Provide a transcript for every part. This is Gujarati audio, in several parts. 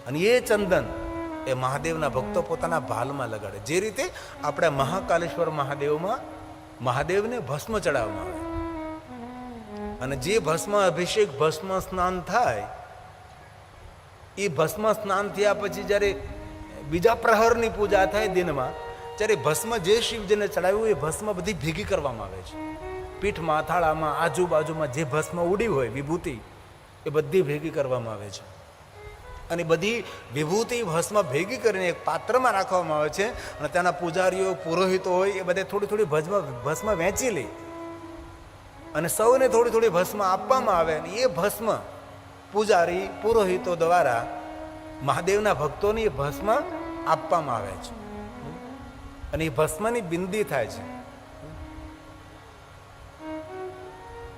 અને એ ચંદન એ મહાદેવના ભક્તો પોતાના ભાલમાં લગાડે. જે રીતે આપણે મહાકાલેશ્વર મહાદેવમાં મહાદેવને ભસ્મ ચડાવવામાં આવે, અને જે ભસ્મ અભિષેક ભસ્મ સ્નાન થાય, એ ભસ્મ સ્નાન થયા પછી જ્યારે બીજા પ્રહરની પૂજા થાય દિનમાં, ત્યારે ભસ્મ જે શિવજીને ચડાવ્યું એ ભસ્મ બધી ભેગી કરવામાં આવે છે. પીઠ માથાળામાં આજુબાજુમાં જે ભસ્મ ઉડી હોય વિભૂતિ, એ બધી ભેગી કરવામાં આવે છે. અને બધી વિભૂતિ ભસ્મ ભેગી કરીને એક પાત્રમાં રાખવામાં આવે છે. અને ત્યાંના પૂજારીઓ પુરોહિતો હોય એ બધે થોડી થોડી ભસ્મ વહેંચી લે અને સૌને થોડી થોડી ભસ્મ આપવામાં આવે. અને એ ભસ્મ પૂજારી પુરોહિતો દ્વારા મહાદેવના ભક્તોને એ ભસ્મ આપવામાં આવે છે. અને એ ભસ્મની બિંદી થાય છે.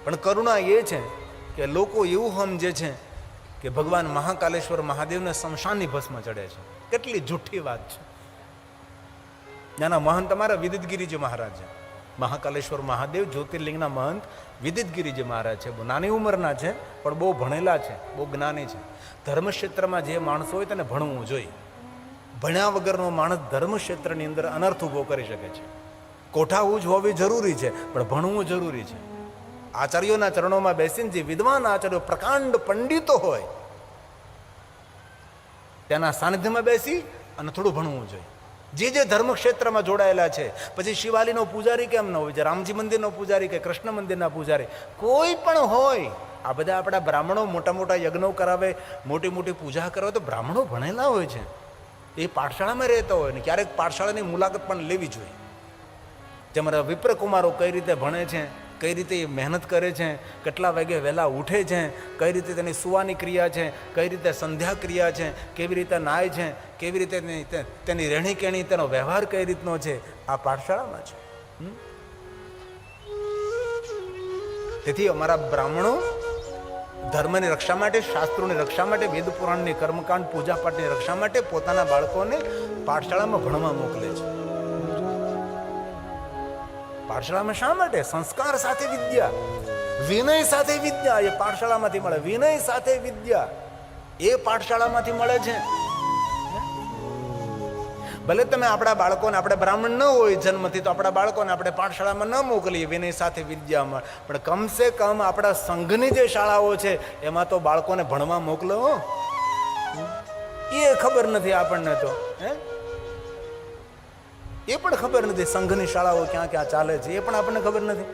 પણ કરુણા એ છે કે લોકો એવું સમજે છે કે ભગવાન મહાકાલેશ્વર મહાદેવને શમશાનની ભસ્મ ચડે છે. કેટલી જૂઠી વાત છે. નાના મહંત અમારા વિદિતગીરીજી મહારાજ છે. મહાકાલેશ્વર મહાદેવ જ્યોતિર્લિંગના મહંત વિદિતગીરીજી મહારાજ છે. બહુ નાની ઉંમરના છે, પણ બહુ ભણેલા છે, બહુ જ્ઞાની છે. ધર્મક્ષેત્રમાં જે માણસો હોય તેને ભણવું જોઈએ. ભણ્યા વગરનો માણસ ધર્મક્ષેત્રની અંદર અનર્થ ઊભો કરી શકે છે. કોઠા ઉચ્ચ હોવી જરૂરી છે, પણ ભણવું જરૂરી છે. આચાર્યોના ચરણોમાં બેસીને જે વિદ્વાન આચાર્યો પ્રકાંડ પંડિતો હોય તેના સાનિધ્યમાં બેસી અને થોડું ભણવું જોઈએ. જે જે ધર્મક્ષેત્રમાં જોડાયેલા છે, પછી શિવાલીનો પૂજારી કેમ ન હોય છે, રામજી મંદિરનો પૂજારી કે કૃષ્ણ મંદિરના પૂજારી કોઈ પણ હોય, આ બધા આપણા બ્રાહ્મણો મોટા મોટા યજ્ઞો કરાવે, મોટી મોટી પૂજા કરાવે, તો બ્રાહ્મણો ભણેલા હોય છે. એ પાઠશાળામાં રહેતા હોય ને ક્યારેક પાઠશાળાની મુલાકાત પણ લેવી જોઈએ. તમારા વિપ્રકુમારો કઈ રીતે ભણે છે, કઈ રીતે એ મહેનત કરે છે, કેટલા વાગે વહેલા ઉઠે છે, કઈ રીતે તેની સુવાની ક્રિયા છે, કઈ રીતે સંધ્યા ક્રિયા છે, કેવી રીતે નાય છે, કેવી રીતે તેની રહેણી કેણી, તેનો વ્યવહાર કઈ રીતનો છે, આ પાઠશાળામાં છે. તેથી અમારા બ્રાહ્મણો ધર્મની રક્ષા માટે, શાસ્ત્રોની રક્ષા માટે, વેદ પુરાણની કર્મકાંડ પૂજાપાઠની રક્ષા માટે પોતાના બાળકોને પાઠશાળામાં ભણવા મોકલે છે. પાઠશાળામાં શા માટે? સંસ્કાર સાથે વિદ્યા, વિનય સાથે વિદ્યા એ પાઠશાળામાંથી મળે. વિનય સાથે વિદ્યા એ પાઠશાળામાંથી મળે છે. ભલે તમે આપણા બાળકોને, આપણે બ્રાહ્મણ ન હોય જન્મથી, તો આપણા બાળકોને આપણે પાઠશાળામાં ન મોકલીએ વિનય સાથે વિદ્યા મળે, પણ કમસે કમ આપણા સંઘની જે શાળાઓ છે એમાં તો બાળકોને ભણવા મોકલો. એ ખબર નથી આપણને તો, એ પણ ખબર નથી સંઘની શાળાઓ ક્યાં ક્યાં ચાલે છે, એ પણ આપણને ખબર નથી.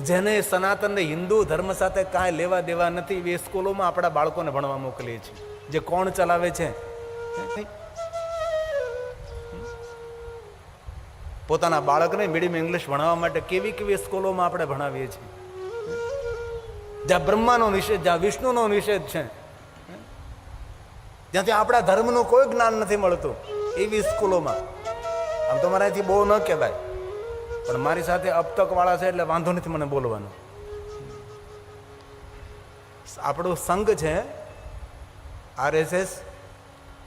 જેને સનાતન હિન્દુ ધર્મ સાથે કાંઈ લેવા દેવા નથી, એ સ્કૂલોમાં આપણા બાળકોને ભણવા મોકલીએ છીએ. જે કોણ ચલાવે છે? પોતાના બાળકને મીડિયમ ઇંગ્લિશ ભણાવવા માટે કેવી કેવી સ્કૂલોમાં આપણે ભણાવીએ છીએ. જ્યાં બ્રહ્માનો નિષેધ, જ્યાં વિષ્ણુનો નિષેધ છે, જ્યાંથી આપણા ધર્મનું કોઈ જ્ઞાન નથી મળતું, એવી સ્કૂલોમાં. આમ તો મારાથી બહુ ન કહેવાય, પણ મારી સાથે અબતક વાળા છે એટલે વાંધો નથી મને બોલવાનો. આપણો સંઘ છે RSS,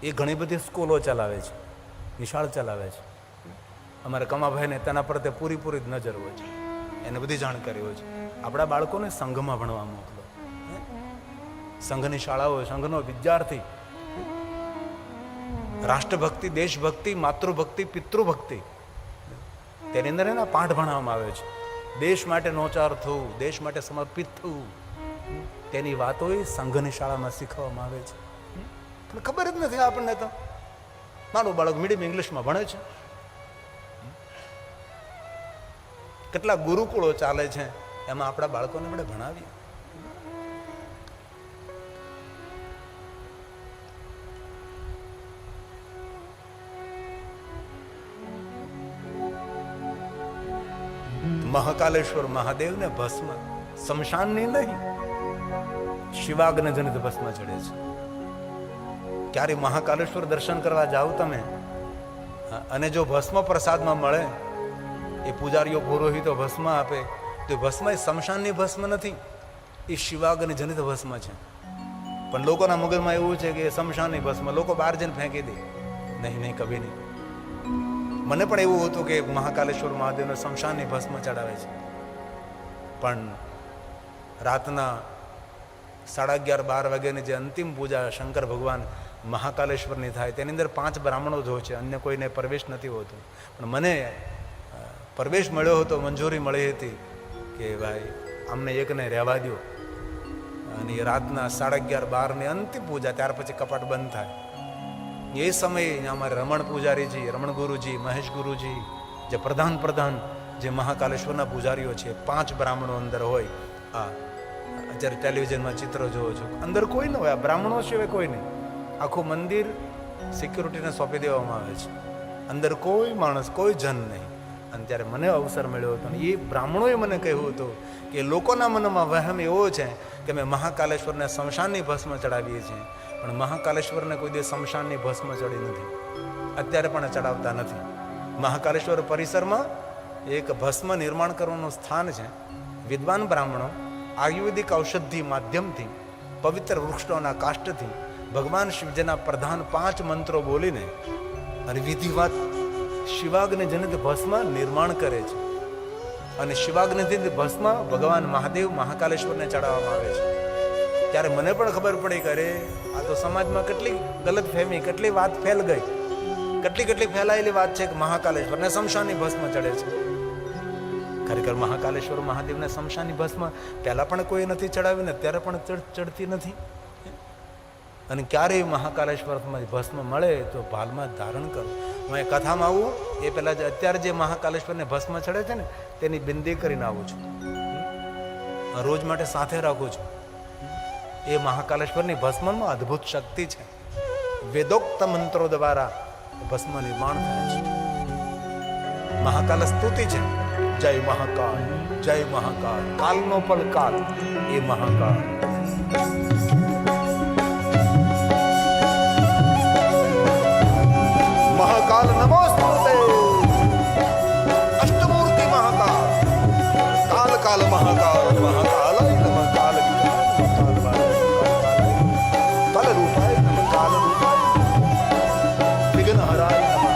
એ ઘણી બધી સ્કૂલો ચલાવે છે, નિશાળ ચલાવે છે. અમારે કમાભાઈને તેના પર તે પૂરી નજર હોય છે, એને બધી જાણકારી હોય છે. આપણા બાળકોને સંઘમાં ભણવા મોકલો. સંઘની શાળાઓ, સંઘનો વિદ્યાર્થી રાષ્ટ્રભક્તિ, દેશભક્તિ, માતૃભક્તિ, પિતૃભક્તિ, તેની અંદર એના પાઠ ભણાવવામાં આવે છે. દેશ માટે નોચાર થવું, દેશ માટે સમર્પિત થવું, તેની વાતો એ સંઘની શાળામાં શીખવવામાં આવે છે. પણ ખબર જ નથી આપણને. તો મારું બાળક મીડિયમ ઇંગ્લિશમાં ભણે છે. કેટલા ગુરુકુળો ચાલે છે, એમાં આપણા બાળકોને આપણે ભણાવીએ. મહાકાલેશ્વર મહાદેવને ભસ્મ શમશાનની નહીં, શિવાગ્નિ જનિત ભસ્મ ચડે છે. ક્યારે મહાકાલેશ્વર દર્શન કરવા જાઓ તમે, અને જો ભસ્મ પ્રસાદમાં મળે, એ પૂજારીઓ પુરોહિતો ભસ્મ આપે, તો ભસ્મ એ શમશાનની ભસ્મ નથી, એ શિવાગ્નિ જનિત ભસ્મ છે. પણ લોકોના મગજમાં એવું છે કે શમશાનની ભસ્મ, લોકો બહાર જઈને ફેંકી દે. નહીં, કભી નહીં. મને પણ એવું હતું કે મહાકાલેશ્વર મહાદેવને શમશાનની ભસ્મ ચડાવે છે, પણ રાતના 11:30-12 વાગ્યાની જે અંતિમ પૂજા શંકર ભગવાન મહાકાલેશ્વરની થાય તેની અંદર 5 બ્રાહ્મણો જ હોય છે, અન્ય કોઈને પ્રવેશ નથી હોતો. પણ મને પ્રવેશ મળ્યો હતો, મંજૂરી મળી હતી કે ભાઈ અમને એકને રહેવા દો. અને રાતના 11:30-12ની અંતિમ પૂજા, ત્યાર પછી કપાટ બંધ થાય. એ સમયે અમારે રમણ પૂજારીજી, રમણ ગુરુજી, મહેશ ગુરુજી, જે પ્રધાન જે મહાકાલેશ્વરના પૂજારીઓ છે, 5 બ્રાહ્મણો અંદર હોય. અત્યારે ટેલિવિઝનમાં ચિત્રો જોવો છો, અંદર કોઈ ન હોય, આ બ્રાહ્મણો સિવાય કોઈ નહીં. આખું મંદિર સિક્યુરિટીને સોંપી દેવામાં આવે છે, અંદર કોઈ માણસ, કોઈ જન નહીં. અને ત્યારે મને અવસર મળ્યો હતો, અને એ બ્રાહ્મણોએ મને કહ્યું હતું કે લોકોના મનમાં વહેમ એવો છે કે અમે મહાકાલેશ્વરને શમશાનની ભસ્મ ચડાવીએ છીએ, પણ મહાકાલેશ્વરને કોઈ દિવસ શમશાનની ભસ્મ ચડી નથી, અત્યારે પણ ચડાવતા નથી. મહાકાલેશ્વર પરિસરમાં એક ભસ્મ નિર્માણ કરવાનું સ્થાન છે. વિદ્વાન બ્રાહ્મણો આયુર્વેદિક ઔષધિ માધ્યમથી, પવિત્ર વૃક્ષોના કાષ્ઠથી ભગવાન શિવજીના પ્રધાન 5 મંત્રો બોલીને અને વિધિવત શિવાગ્નિ જનિત ભસ્મ નિર્માણ કરે છે. અને શિવાગ્નિ જનિત ભસ્મ ભગવાન મહાદેવ મહાકાલેશ્વરને ચડાવવામાં આવે છે. ત્યારે મને પણ ખબર પડી કે અરે આ તો સમાજમાં કેટલી ગલત ફહેમી, કેટલી વાત ફેલ ગઈ, કેટલી ફેલાયેલી વાત છે કે મહાકાલેશ્વરને શમશાનની ભસ્મ ચડે છે. ખરેખર મહાકાલેશ્વર મહાદેવને શમશાનની ભસ્મ પહેલા પણ કોઈ નથી ચડાવીને અત્યારે પણ ચડતી નથી. અને ક્યારેય મહાકાલેશ્વરમાં ભસ્મ મળે તો ભાલમાં ધારણ કરો. હું એ કથામાં આવું એ પહેલાં અત્યારે જે મહાકાલેશ્વરને ભસ્મ ચડે છે ને તેની બિંદી કરીને આવું છું, રોજ માટે સાથે રાખું છું. એ મહાકાલેશ્વરની ભસ્મમાં અદ્ભુત શક્તિ છે. વેદોક્ત મંત્રો દ્વારા ભસ્મ નિર્માણ થાય છે. મહાકાલ સ્તુતિ છે, જય મહાકાલ, જય મહાકાલ, કાલનો પણ કાલ એ મહાકાલ. મહાકાલ નમોસ્તુતે, અષ્ટમૂર્તિ મહાકાલ, કાલ કાલ મહાકાલ, મહાકાલાય નમઃ, કાલ કાલ રૂપાય નમઃ, કાલ રૂપાય વિઘ્ન હરાય નમઃ.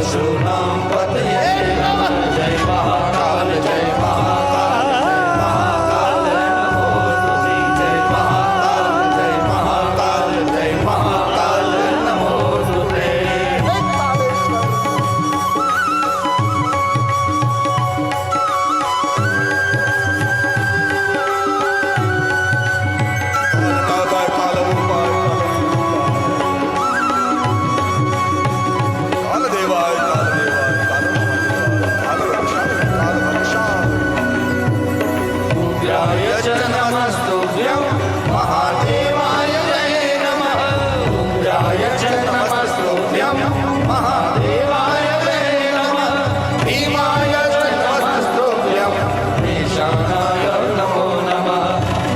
પશુનામ પતયે નમઃ. જય મહાકાલ જય મહાકાલ મહાકાલ નમો સ્તુતે. જય મહાકાલ જય મહાકાલ જય મહાકાલ નમો સ્તુતે. ઉગ્રાય ચ નમસ્તુભ્યં મહાદેવાય જય નમઃ. ઉગ્રાય ચ નમસ્તુભ્યં મહાદેવાય જય નમઃ. ભીમાય ચ નમસ્તુભ્યં નિશાનાય નમો નમઃ.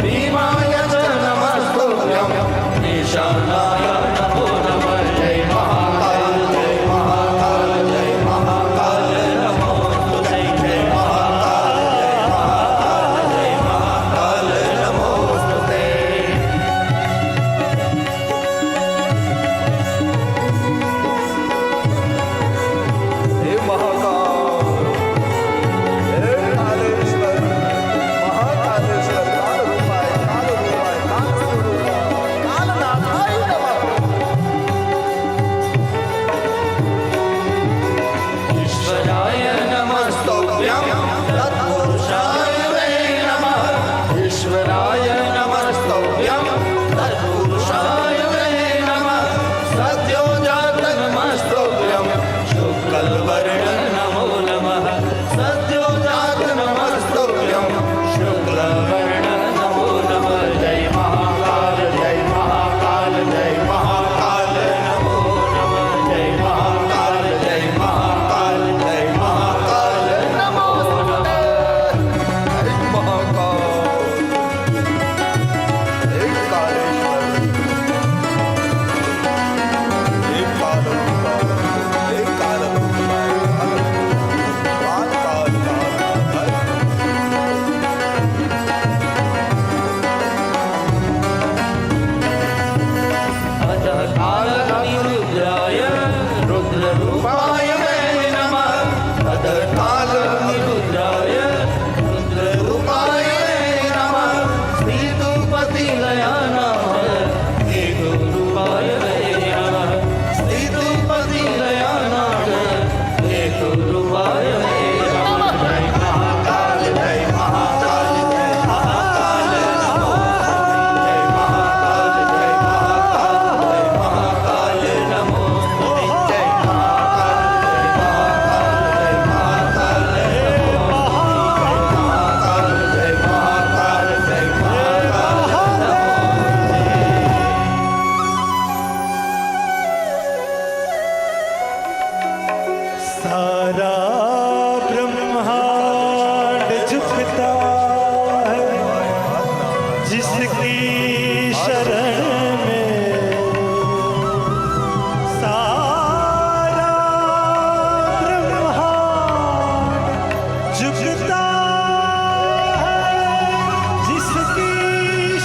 ભીમાય ચ નમસ્તુભ્યં નિશાનાય નમો નમઃ. જય મહાકાલ જય મહાકાલ જય મહાકાલ નમો સ્તુતે. જય મહાકાલ જય મહાકાલ જય મહાકાલ નમો સ્તુતે. હે મહાકાલ હે કાલેશ્વર મહાકાલેશ્વર કાલરૂપાય કાલરૂપાય કાલસ્વરૂપાય કાલનાથાય નમઃ. ઈશ્વરાય નમસ્તુભ્યં તત્પુરુષાય વૈ નમઃ. ઈશ્વરાય નમસ્તુભ્યં તત્પુરુષાય વૈ નમઃ. સદ્યોજાત નમસ્તુભ્યં શુક્લવર્ણ નમો નમઃ. સદ્યોજાત નમસ્તુભ્યં શુક્લવર્ણ નમો નમઃ. જય મહાકાલ જય મહાકાલ જય મહાકાલ નમો નમઃ. જય મહાકાલ જય મહાકાલ જય મહાકાલ નમો સ્તુતે. જય મહાકાલ હે કાલેશ્વર હે કાલરૂપાય હે કાલરૂપાય કાલ કાલ કાલ અધકાલનિરુદ્રાય રુદ્રરૂપાય વૈ નમઃ. અધકાલનિરુદ્રાય રુદ્રરૂપાય વૈ નમઃ. શ્રીધુપતિલયાનાથ હેતુરૂપાય વૈ નમઃ. શ્રીધુપતિલયાનાથ હેતુરૂપાય વૈ નમઃ. જય મહાકાલ જય મહાકાલ જય મહાકાલ નમો. જય મહાકાલ જય મહાકાલ જય મહાકાલ નમો સ્તુતે. જય મહાકાલ જય મહાકાલ જય મહાકાલ જય મહાકાલ જય મહાકાલ सारा ब्रह्मांड झुकता है जिसकी शरण में. सारा ब्रह्मांड झुकता है जिसकी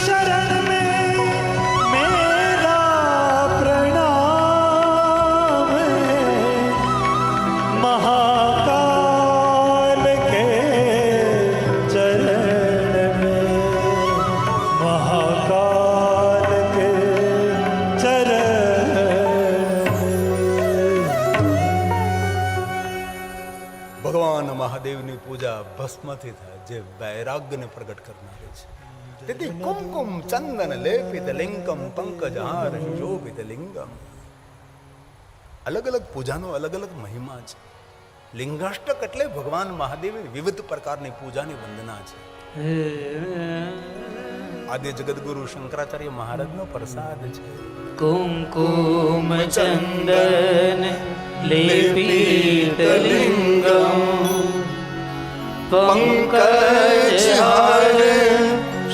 शरण में. मेरा प्रणाम है महाकाल के चरण में. महाकाल के चरण में. ભગવાન મહાદેવની પૂજા ભસ્મથી થાય જે વૈરાગ્યને પ્રગટ કરનારી છે. તેથી કુમકુમ ચંદન લેપિત લિંગમ પંકજહાર શોભિત લિંગમ. અલગ અલગ પૂજાનો અલગ અલગ મહિમા છે. લિંગાષ્ટક એટલે ભગવાન મહાદેવની વિવિધ પ્રકારની પૂજાની વંદના છે. આદ્ય જગદગુરુ શંકરાચાર્ય મહારાજનો પ્રસાદ છે. कुमकुम चंदन लेपित लिंगम पंकजहार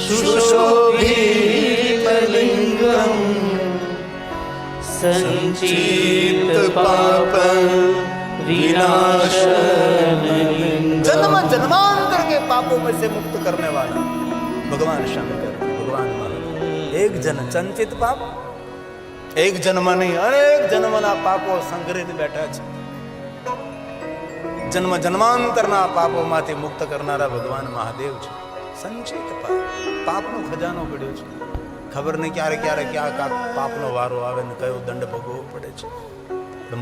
सुशोभित लिंगम संचित पाप विनाशन लिंगम. जन्म जन्मांतर के पापों में से मुक्त करने वाला भगवान शंकर भगवान महादेव. एक जन संचित पाप, एक जन्म नहीं अनेक जन्मना पापो સંગ્રહિત બેઠા છે. જન્મ જન્માંતરના પાપોમાંથી મુક્ત કરનારા ભગવાન મહાદેવ છે. સંચિત પાપનો ખજાનો પડ્યો છે. ખબર નહીં ક્યારે ક્યારે ક્યાં પાપનો વારો આવે ને કયો દંડ ભોગવવો પડે છે.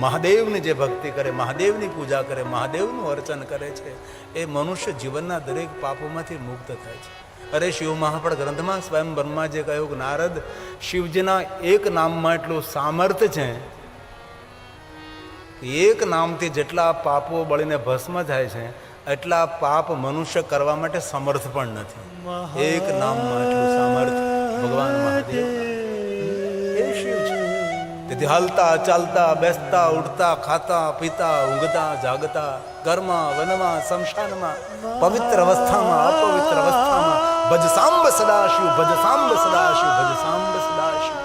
મહાદેવની જે ભક્તિ કરે, મહાદેવની પૂજા કરે, મહાદેવનું અર્ચન કરે છે, એ મનુષ્ય જીવનના દરેક પાપોમાંથી મુક્ત થાય છે. અરે શિવ મહાપડ ગ્રંથમાં સ્વયં બ્રહ્માજીએ કહ્યું કે નારદ, શિવજીના એક નામમાં એટલું સામર્થ્ય છે, એક નામથી જેટલા પાપો બળીને ભસ્મ થાય છે એટલા પાપ મનુષ્ય કરવા માટે સમર્થ પણ નથી. એક નામમાં એટલું સામર્થ્ય ભગવાન મહાદેવ એ શિવ છે. તેથી હાલતા ચાલતા બેસતા ઉઠતા ખાતા પીતા ઊંઘતા જાગતા ઘરમાં વનમાં શમશાનમાં પવિત્ર અવસ્થામાં અપવિત્ર અવસ્થામાં ભજ સાંબ સદાશિવ, ભજ સાંબ સદાશિવ, ભજ સાંબ સદાશિવ.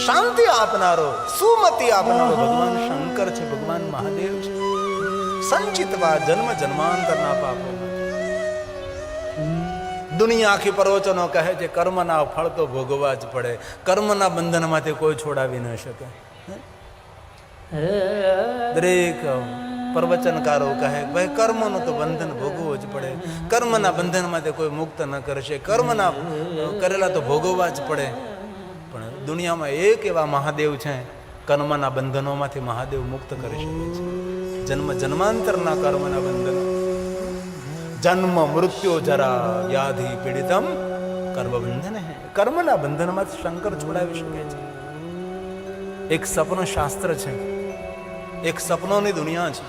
શાંતિ આપનારો, સુમતિ આપનારો ભગવાન શંકર છે, ભગવાન મહાદેવ છે. સંચિતવા જન્મ જન્માંતરના પાપો. દુનિયા આખી પ્રવચનો કહે છે કર્મના ફળ તો ભોગવવા જ પડે, કર્મના બંધનમાંથી કોઈ છોડાવી ન શકે. દરેક પ્રવચનકારો કહે ભાઈ કર્મનું તો બંધન ભોગવવું જ પડે, કર્મના બંધનમાંથી કોઈ મુક્ત ન કરશે, કર્મના કરેલા તો ભોગવવા જ પડે. પણ દુનિયામાં એક એવા મહાદેવ છે, કર્મના બંધનોમાંથી મહાદેવ મુક્ત કરી શકે છે. જન્મ જન્માંતરના કર્મના બંધન, જન્મ મૃત્યુ જરા વ્યાધિ પીડિતમ કર્મ બંધન હે. કર્મના બંધનમાંથી શંકર છોડાવી શકે છે. એક સપન શાસ્ત્ર છે, એક સપનોની દુનિયા છે.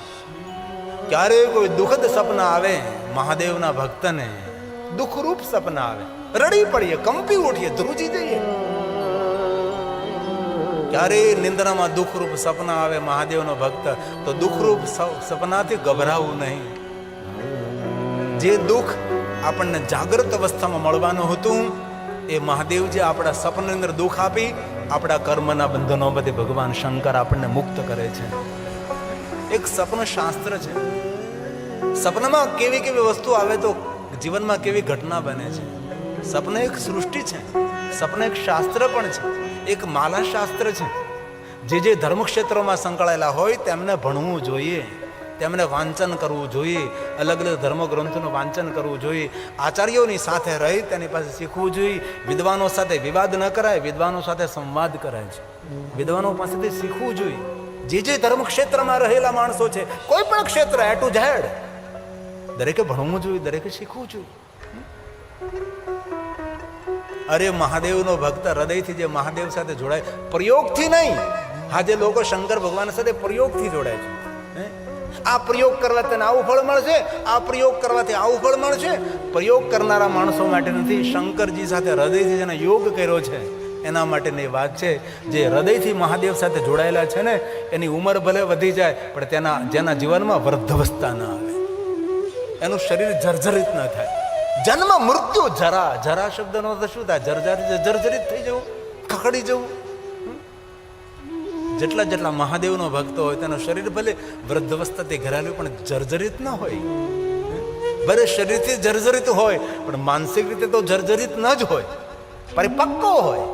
ક્યારે કોઈ દુઃખદ સપના આવે મહાદેવના ભક્તને, દુઃખરૂપ સપના આવે, રડી પડીએ, કંપી ઉઠીએ, ધ્રુજી જઈએ. ક્યારે નિંદ્રામાં દુઃખરૂપ સપના આવે મહાદેવનો ભક્ત, તો દુઃખરૂપ સપનાથી ગભરાવું નહીં. જે દુઃખ આપણને જાગૃત અવસ્થામાં મળવાનું હતું એ મહાદેવજી આપણા સપનાની અંદર દુઃખ આપી આપણા કર્મના બંધનોમાંથી ભગવાન શંકર આપણને મુક્ત કરે છે. એક સપન શાસ્ત્ર છે. સપનામાં કેવી કેવી વસ્તુ આવે તો જીવનમાં કેવી ઘટના બને છે. સપન એક સૃષ્ટિ છે, સપન એક શાસ્ત્ર પણ છે, એક માલા શાસ્ત્ર છે. જે ધર્મક્ષેત્રોમાં સંકળાયેલા હોય તેમને ભણવું જોઈએ, તેમને વાંચન કરવું જોઈએ, અલગ અલગ ધર્મગ્રંથોનું વાંચન કરવું જોઈએ, આચાર્યોની સાથે રહી તેની પાસે શીખવું જોઈએ. વિદ્વાનો સાથે વિવાદ ન કરાય, વિદ્વાનો સાથે સંવાદ કરાય છે. વિદ્વાનો પાસેથી શીખવું જોઈએ. જે ધર્મક્ષેત્રમાં રહેલા માણસો છે, કોઈ પણ ક્ષેત્ર એ ટુ ઝેડ, દરેકે ભણવું જોઈએ, દરેકે શીખવું જોઈએ. અરે મહાદેવનો ભક્ત હૃદયથી જે મહાદેવ સાથે જોડાય, પ્રયોગથી નહીં. આજે લોકો શંકર ભગવાન સાથે પ્રયોગથી જોડાય છે. આ પ્રયોગ કરવાથી આવું ફળ મળશે, આ પ્રયોગ કરવાથી આવું ફળ મળશે. પ્રયોગ કરનારા માણસો માટે નથી, શંકરજી સાથે હૃદયથી જેને યોગ કર્યો છે એના માટેની વાત છે. જે હૃદયથી મહાદેવ સાથે જોડાયેલા છે ને, એની ઉંમર ભલે વધી જાય પણ જેના જીવનમાં વૃદ્ધાવસ્થા ન આવે, એનું શરીર જર્જરિત ન થાય. જન્મ મૃત્યુ જરા, જરા શબ્દનો અર્થ શું થાય? જર્જરિત થઈ જવું, ખખડી જવું. જેટલા મહાદેવનો ભક્ત હોય તેનું શરીર ભલે વૃદ્ધાવસ્થાથી ઘેરાયેલું પણ જર્જરિત ન હોય. ભલે શરીરથી જર્જરિત હોય પણ માનસિક રીતે તો જર્જરિત ન જ હોય, પરિપક્વ હોય.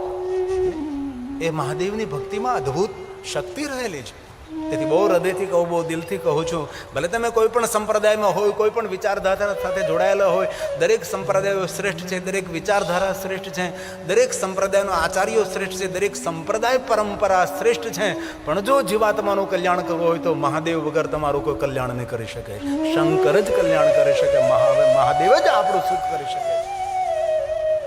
એ મહાદેવની ભક્તિમાં અદ્ભુત શક્તિ રહેલી છે. તેથી બહુ હૃદયથી કહું, બહુ દિલથી કહું છું, ભલે તમે કોઈ પણ સંપ્રદાયમાં હોય, કોઈ પણ વિચારધારા સાથે જોડાયેલા હોય, દરેક સંપ્રદાયો શ્રેષ્ઠ છે, દરેક વિચારધારા શ્રેષ્ઠ છે, દરેક સંપ્રદાયનો આચાર્યો શ્રેષ્ઠ છે, દરેક સંપ્રદાય પરંપરા શ્રેષ્ઠ છે. પણ જો જીવાત્માનું કલ્યાણ કરવું હોય તો મહાદેવ વગર તમારું કોઈ કલ્યાણ નહીં કરી શકે. શંકર જ કલ્યાણ કરી શકે, મહાદેવ જ આપણું સુખ કરી શકે.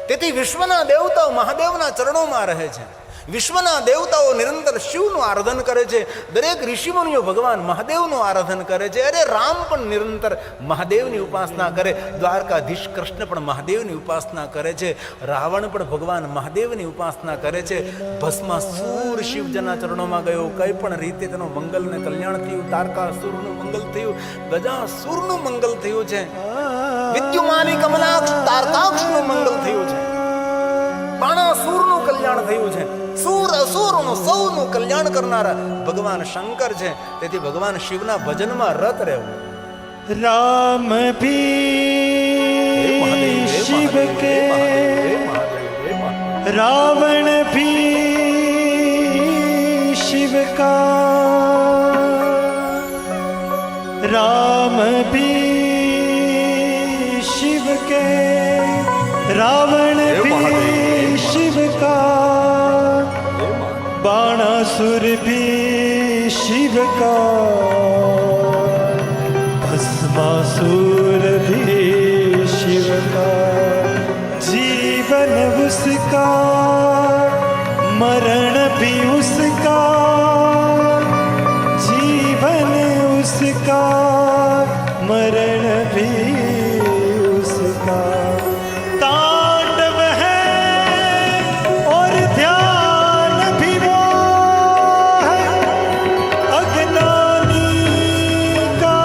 તેથી વિશ્વના દેવતાઓ મહાદેવના ચરણોમાં રહે છે. વિશ્વના દેવતાઓ નિરંતર શિવનું આરાધન કરે છે. દરેક ઋષિમુનિઓ ભગવાન મહાદેવનું આરાધન કરે છે. અરે રામ પણ નિરંતર મહાદેવની ઉપાસના કરે, દ્વારકાધીશ કૃષ્ણ પણ મહાદેવની ઉપાસના કરે છે, રાવણ પણ ભગવાન મહાદેવની ઉપાસના કરે છે. ભસ્માસુર શિવજીના ચરણોમાં ગયો, કઈ પણ રીતે તેનો મંગલ ને કલ્યાણ થયું. તારકાસુરનું મંગલ થયું, ગજાસુરનું મંગલ થયું છે, વિદ્યુમાની કમલાક્ષ તારકાક્ષનું મંગલ થયું છે, બાણાસુરનું કલ્યાણ થયું છે. સુર અસુરનું સૌનું કલ્યાણ કરનારા ભગવાન શંકર છે. તેથી ભગવાન શિવના ભજનમાં રત રહેવું. राम भी शिव के, रावण भी शिव का, राम भी शिव के, रावण भी शिव का, बाणासुर भी शिव का, भस्मासुर भी शिव का। जीवन उसका, मरण भी उसका, जीवन उसका, मरण भी उसका। तांडव है और ध्यान भी वो है अज्ञानी का,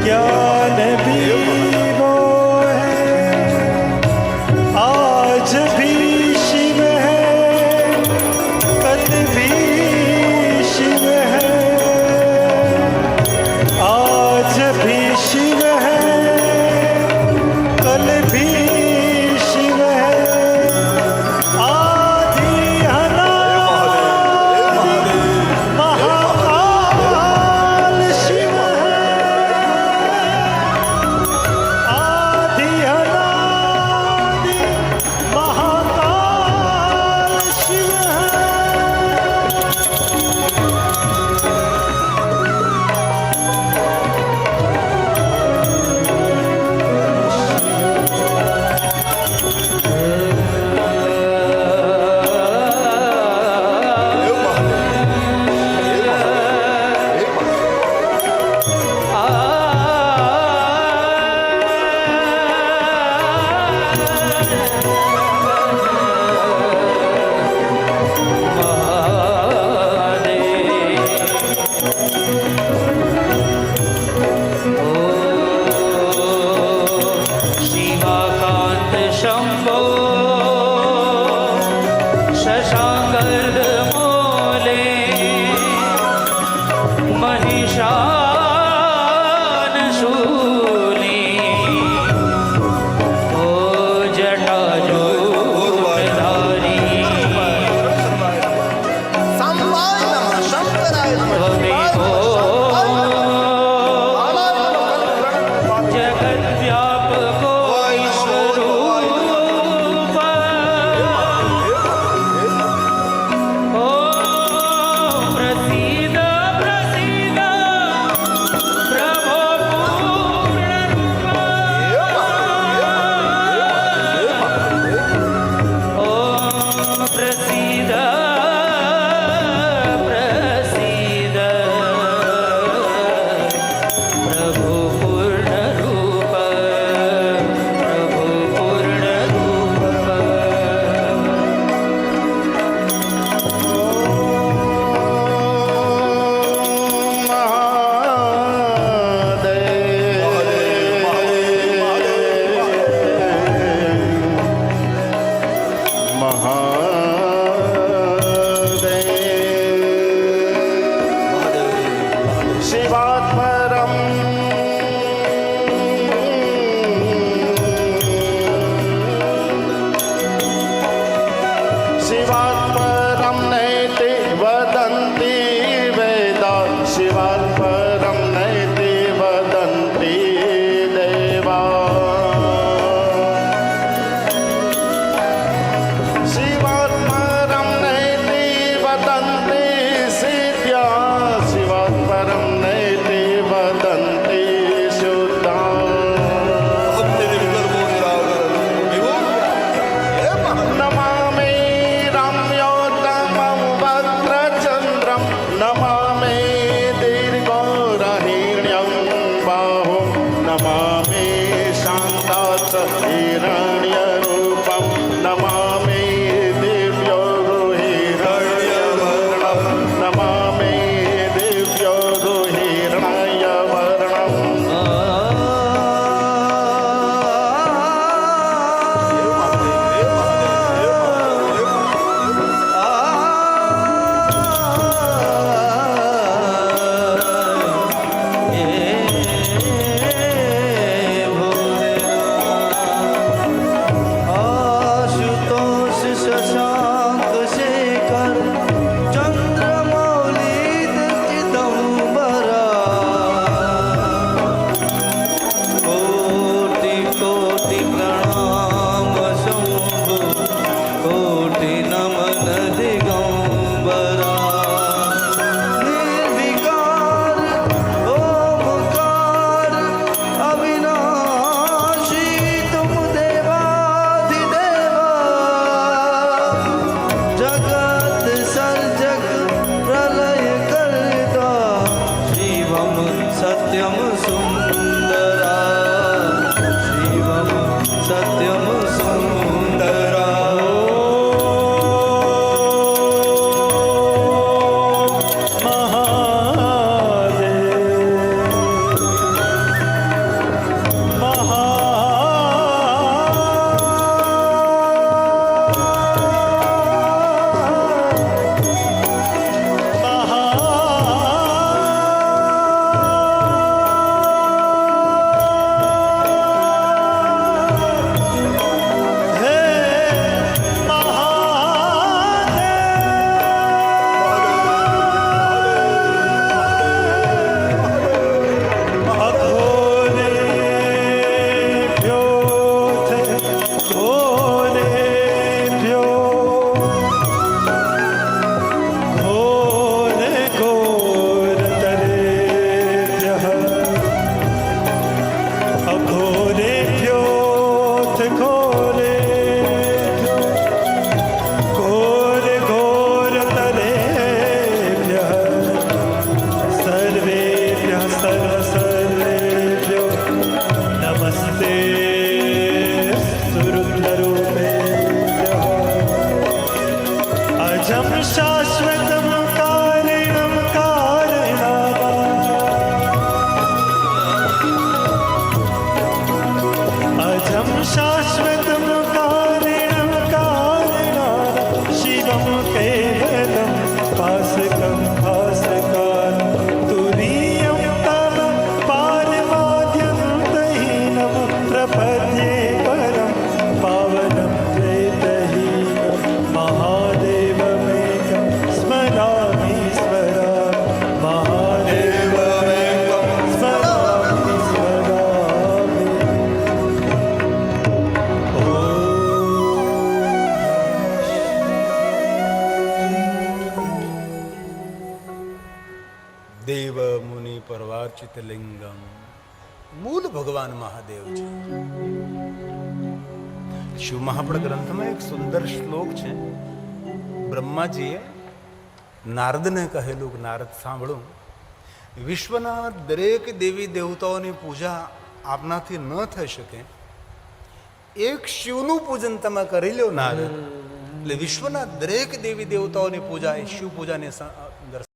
ज्ञान भी वो है। आज भी शिव है, कल भी शिव है, आज भी शिव है, कल भी शिव है। आदि अनादि महाकाल शिव है, आदि अनादि महाकाल शिव है। शिवाकान्त शम्भो शशाङ्कर्दमूले महिषानशूले ओ जटाजूटधारी सांबाय नमः शंकराय नमः त्वमेको जगद्व्यापको ईश्वरूप ॐ प्रसीद प्रसीद प्रभो पूर्णरूप ॐ प्रसीद प्रसीद प्रभो पूर्णरूप प्रभो पूर्णरूप शिवात्मरम् शिवात्मरं नैति वदन्ति वेदा, शिवात्मरं नैति वदन्ति देवा। शिवात्मरं नैति वदन्ति सिद्ध्या, शिवात्मरं नैति દેવ મુનિ પરવાર્ચિત લિંગમ. મૂળ ભગવાન મહાદેવ છે. શિવ મહાપુરાણ ગ્રંથમાં એક સુંદર શ્લોક છે. બ્રહ્માજીએ નારદને કહેલું કે નારદ સાંભળો, વિશ્વના દરેક દેવી દેવતાઓની પૂજા આપનાથી ન થઈ શકે, એક શિવનું પૂજન તમે કરી લો નારદ, એટલે વિશ્વના દરેક દેવી દેવતાઓની પૂજા એ શિવ પૂજાની અંદર